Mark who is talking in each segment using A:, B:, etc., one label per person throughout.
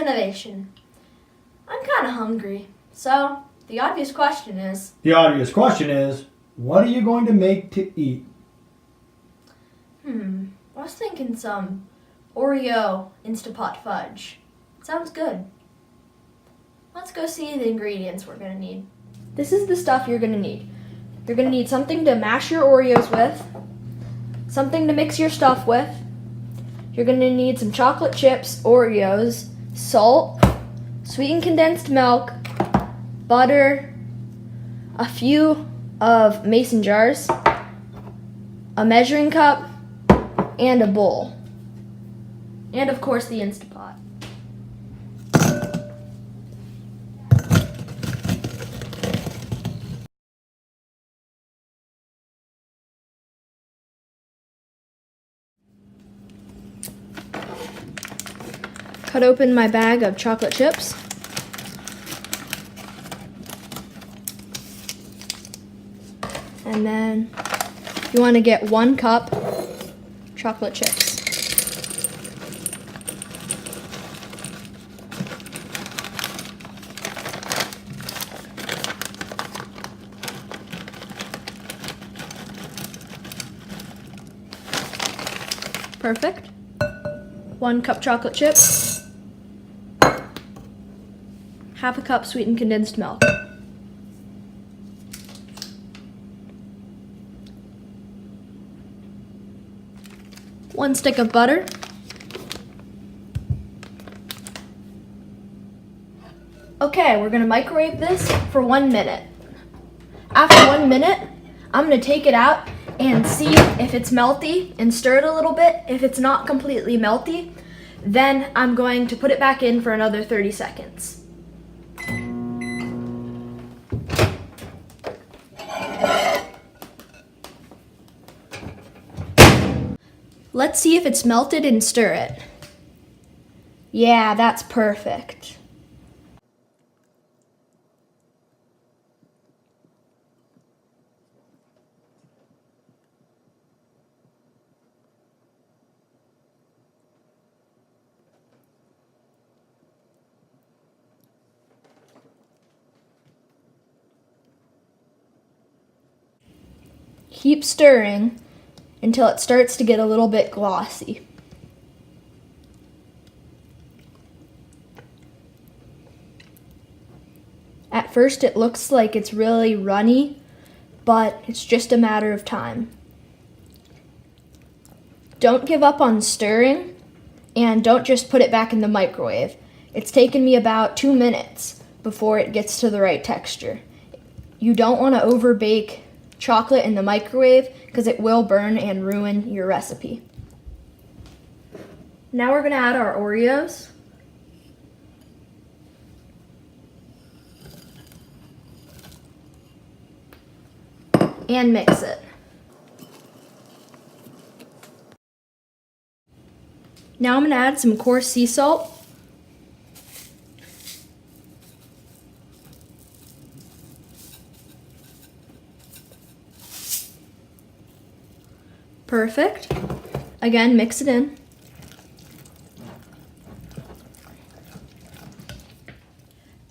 A: Finnovation. I'm kind of hungry, so the obvious question is...
B: what are you going to make to eat?
A: I was thinking some Oreo instapot fudge. Sounds good. Let's go see the ingredients we're going to need. This is the stuff you're going to need. You're going to need something to mash your Oreos with, something to mix your stuff with. You're going to need some chocolate chips, Oreos, salt, sweetened condensed milk, butter, a few of mason jars, a measuring cup, and a bowl. And of course the Instapot. Cut open my bag of chocolate chips. And then you want to get 1 cup chocolate chips. Perfect. 1 cup chocolate chips. 1/2 cup sweetened condensed milk. One stick of butter. Okay, we're gonna microwave this for 1 minute. After 1 minute, I'm gonna take it out and see if it's melty and stir it a little bit. If it's not completely melty, then I'm going to put it back in for another 30 seconds. Let's see if it's melted and stir it. Yeah, that's perfect. Keep stirring until it starts to get a little bit glossy. At first it looks like it's really runny, but it's just a matter of time. Don't give up on stirring, and don't just put it back in the microwave. It's taken me about 2 minutes before it gets to the right texture. You don't want to overbake chocolate in the microwave because it will burn and ruin your recipe. Now we're going to add our Oreos. And mix it. Now I'm going to add some coarse sea salt. Perfect. Again, mix it in.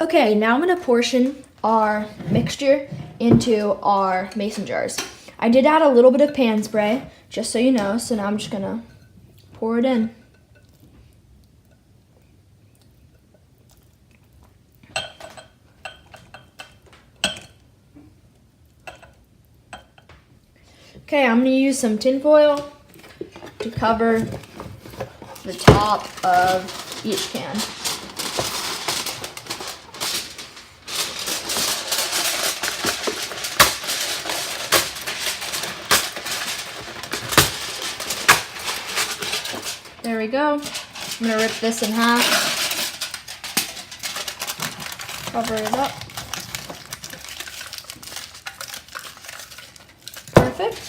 A: Okay, now I'm going to portion our mixture into our mason jars. I did add a little bit of pan spray, just so you know, so now I'm just going to pour it in. Okay, I'm going to use some tin foil to cover the top of each can. There we go. I'm going to rip this in half, cover it up. Perfect.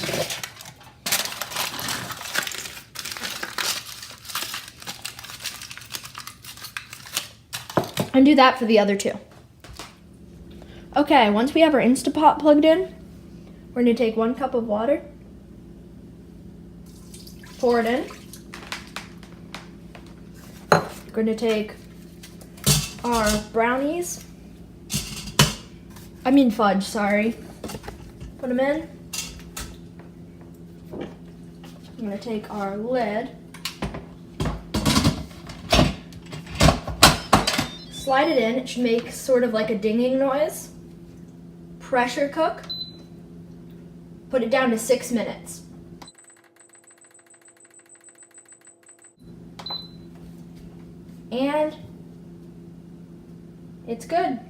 A: And do that for the other 2. Okay, once we have our Instapot plugged in, we're going to take 1 cup of water, pour it in. We're going to take our brownies. Fudge, sorry. Put them in. I'm gonna take our lid, slide it in. It should make sort of like a dinging noise. Pressure cook. Put it down to 6 minutes. And it's good.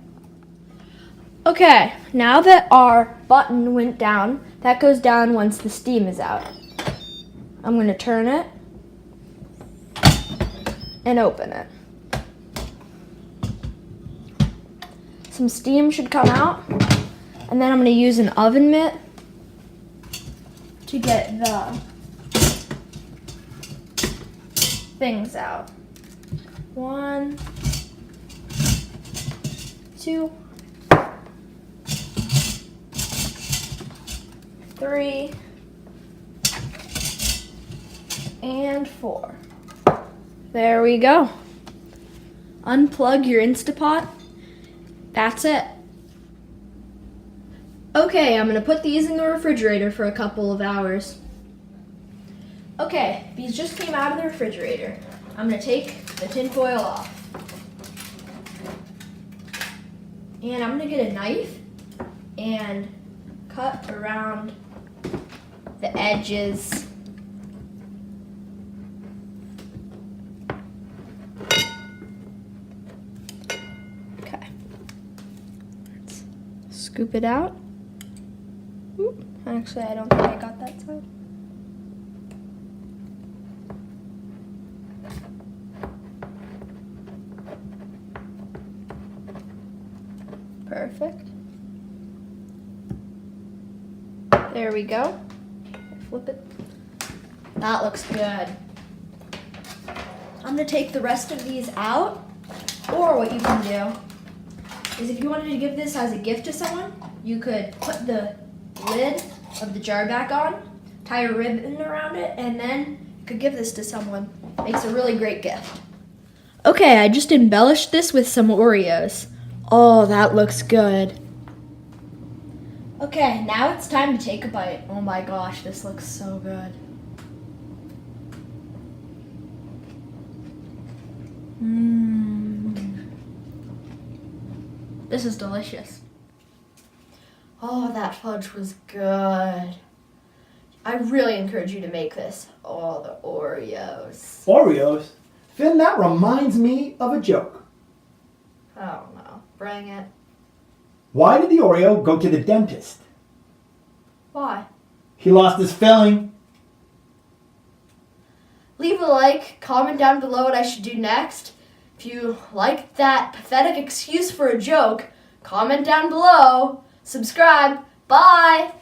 A: Okay, now that our button went down, that goes down once the steam is out. I'm going to turn it and open it. Some steam should come out, and then I'm going to use an oven mitt to get the things out. 1, 2, 3, and 4. There we go. Unplug your Instapot. That's it. Okay, I'm gonna put these in the refrigerator for a couple of hours. Okay, these just came out of the refrigerator. I'm gonna take the tin foil off. And I'm gonna get a knife and cut around the edges. Okay. Let's scoop it out. Oop, actually, I don't think I got that side. Perfect. There we go. Flip it. That looks good. I'm gonna take the rest of these out, or what you can do is if you wanted to give this as a gift to someone, you could put the lid of the jar back on, tie a ribbon around it, and then you could give this to someone. Makes a really great gift. Okay, I just embellished this with some Oreos. Oh, that looks good. Okay, now it's time to take a bite. Oh my gosh, this looks so good. This is delicious. Oh, that fudge was good. I really encourage you to make this. Oh, the Oreos.
B: Oreos? Finn, that reminds me of a joke.
A: Oh no, bring it.
B: Why did the Oreo go to the dentist?
A: Why?
B: He lost his filling.
A: Leave a like, comment down below what I should do next. If you like that pathetic excuse for a joke, comment down below. Subscribe. Bye!